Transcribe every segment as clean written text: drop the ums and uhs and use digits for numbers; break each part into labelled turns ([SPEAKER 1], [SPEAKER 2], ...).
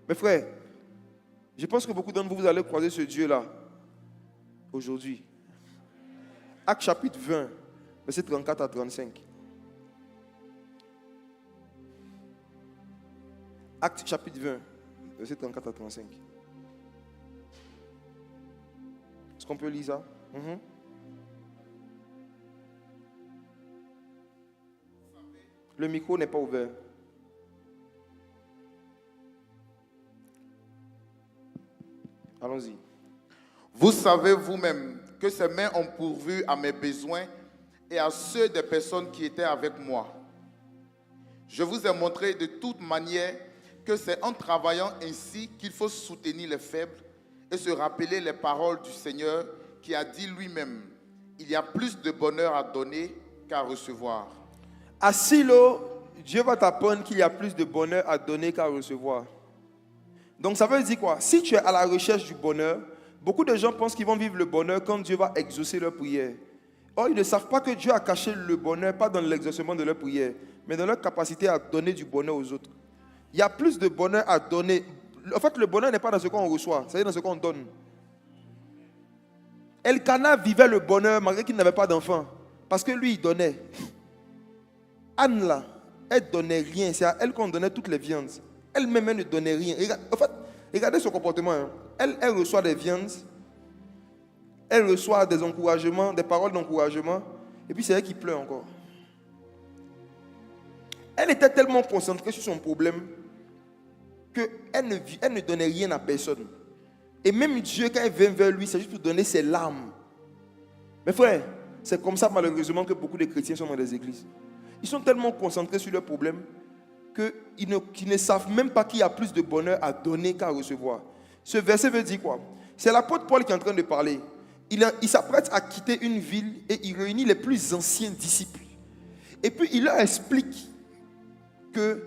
[SPEAKER 1] Mes frères, je pense que beaucoup d'entre vous, vous allez croiser ce Dieu-là aujourd'hui. Actes chapitre 20, versets 34 à 35. Actes chapitre 20, versets 34 à 35. Est-ce qu'on peut lire ça? Le micro n'est pas ouvert. Allons-y.
[SPEAKER 2] Vous savez vous-même que ces mains ont pourvu à mes besoins et à ceux des personnes qui étaient avec moi. Je vous ai montré de toute manière que c'est en travaillant ainsi qu'il faut soutenir les faibles et se rappeler les paroles du Seigneur qui a dit lui-même, il y a plus de bonheur à donner qu'à recevoir.
[SPEAKER 1] À Silo, Dieu va t'apprendre qu'il y a plus de bonheur à donner qu'à recevoir. Donc ça veut dire quoi? Si tu es à la recherche du bonheur, beaucoup de gens pensent qu'ils vont vivre le bonheur quand Dieu va exaucer leur prière. Or, ils ne savent pas que Dieu a caché le bonheur, pas dans l'exaucement de leur prière, mais dans leur capacité à donner du bonheur aux autres. Il y a plus de bonheur à donner. En fait, le bonheur n'est pas dans ce qu'on reçoit, c'est dans ce qu'on donne. Elkana vivait le bonheur malgré qu'il n'avait pas d'enfant, parce que lui, il donnait. Anne, là, elle ne donnait rien, c'est à elle qu'on donnait toutes les viandes. Elle-même, elle ne donnait rien. En fait, regardez son comportement. Hein. Elle reçoit des viandes, elle reçoit des encouragements, des paroles d'encouragement, et puis c'est elle qui pleure encore. Elle était tellement concentrée sur son problème qu'elle ne donnait rien à personne. Et même Dieu, quand il vient vers lui, c'est juste pour donner ses larmes. Mes frères, c'est comme ça malheureusement que beaucoup de chrétiens sont dans les églises. Ils sont tellement concentrés sur leurs problèmes qu'ils ne savent même pas qu'il y a plus de bonheur à donner qu'à recevoir. Ce verset veut dire quoi? C'est l'apôtre Paul qui est en train de parler. Il s'apprête à quitter une ville et il réunit les plus anciens disciples. Et puis il leur explique que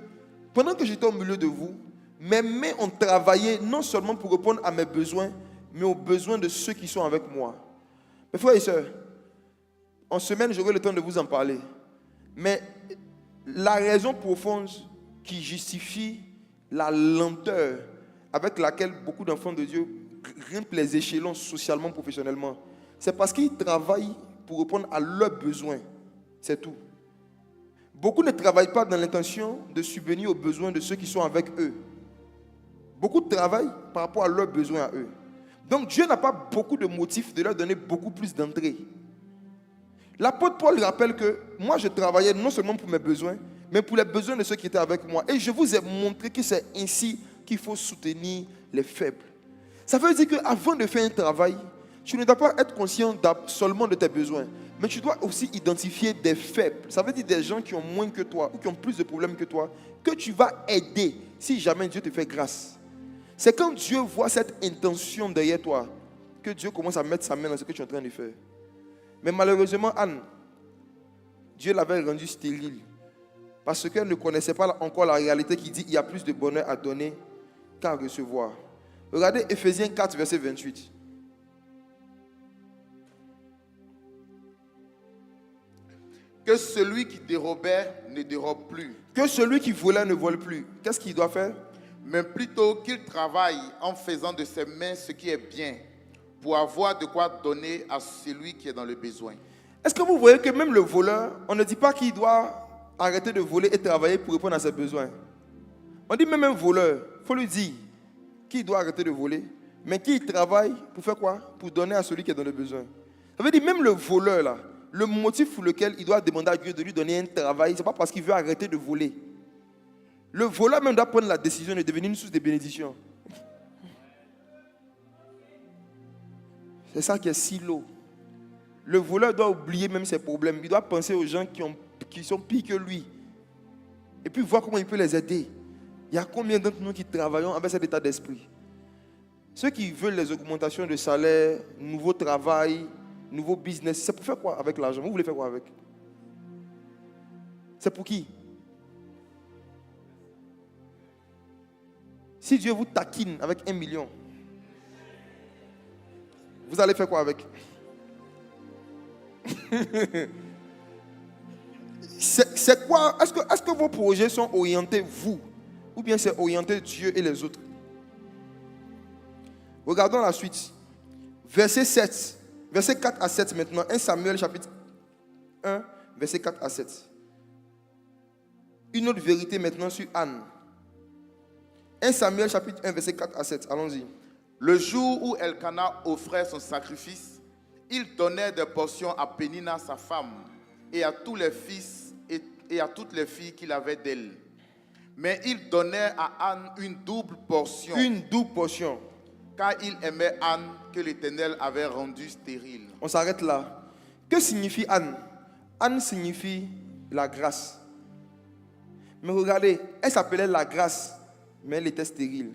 [SPEAKER 1] pendant que j'étais au milieu de vous, mes mains ont travaillé non seulement pour répondre à mes besoins, mais aux besoins de ceux qui sont avec moi. Mes frères et sœurs, en semaine, j'aurai le temps de vous en parler. Mais la raison profonde qui justifie la lenteur avec laquelle beaucoup d'enfants de Dieu grimpent les échelons socialement, professionnellement, c'est parce qu'ils travaillent pour répondre à leurs besoins. C'est tout. Beaucoup ne travaillent pas dans l'intention de subvenir aux besoins de ceux qui sont avec eux. Beaucoup travaillent par rapport à leurs besoins à eux. Donc Dieu n'a pas beaucoup de motifs de leur donner beaucoup plus d'entrée. L'apôtre Paul rappelle que moi je travaillais non seulement pour mes besoins, mais pour les besoins de ceux qui étaient avec moi. Et je vous ai montré que c'est ainsi qu'il faut soutenir les faibles. Ça veut dire qu'avant de faire un travail, tu ne dois pas être conscient seulement de tes besoins, mais tu dois aussi identifier des faibles. Ça veut dire des gens qui ont moins que toi ou qui ont plus de problèmes que toi, que tu vas aider si jamais Dieu te fait grâce. C'est quand Dieu voit cette intention derrière toi que Dieu commence à mettre sa main dans ce que tu es en train de faire. Mais malheureusement, Anne, Dieu l'avait rendue stérile parce qu'elle ne connaissait pas encore la réalité qui dit qu'il y a plus de bonheur à donner qu'à recevoir. Regardez Ephésiens 4, verset 28.
[SPEAKER 2] Que celui qui dérobait ne dérobe plus.
[SPEAKER 1] Que celui qui volait ne vole plus. Qu'est-ce qu'il doit faire?
[SPEAKER 2] Mais plutôt qu'il travaille en faisant de ses mains ce qui est bien, pour avoir de quoi donner à celui qui est dans le besoin.
[SPEAKER 1] Est-ce que vous voyez que même le voleur, on ne dit pas qu'il doit arrêter de voler et travailler pour répondre à ses besoins. On dit même un voleur, il faut lui dire qu'il doit arrêter de voler, mais qu'il travaille pour faire quoi? Pour donner à celui qui est dans le besoin. Ça veut dire même le voleur là, le motif pour lequel il doit demander à Dieu de lui donner un travail, ce n'est pas parce qu'il veut arrêter de voler. Le voleur même doit prendre la décision de devenir une source de bénédiction. C'est ça qui est si lourd. Le voleur doit oublier même ses problèmes. Il doit penser aux gens qui sont pires que lui. Et puis voir comment il peut les aider. Il y a combien d'entre nous qui travaillons avec cet état d'esprit? Ceux qui veulent les augmentations de salaire, nouveau travail, nouveau business, c'est pour faire quoi avec l'argent? Vous voulez faire quoi avec? C'est pour qui? Si Dieu vous taquine avec 1 million, vous allez faire quoi avec? C'est quoi? Est-ce que vos projets sont orientés vous? Ou bien c'est orienté Dieu et les autres? Regardons la suite. Verset 7. Verset 4 à 7 maintenant. 1 Samuel chapitre 1, verset 4 à 7. Une autre vérité maintenant sur Anne. 1 Samuel chapitre 1, verset 4 à 7. Allons-y.
[SPEAKER 2] Le jour où Elkana offrait son sacrifice, il donnait des portions à Pénina, sa femme, et à tous les fils et à toutes les filles qu'il avait d'elle. Mais il donnait à Anne une double portion,
[SPEAKER 1] Une double portion.
[SPEAKER 2] car il aimait Anne que l'Éternel avait rendue stérile.
[SPEAKER 1] On s'arrête là. Que signifie Anne? Anne signifie la grâce. Mais regardez, elle s'appelait la grâce, mais elle était stérile.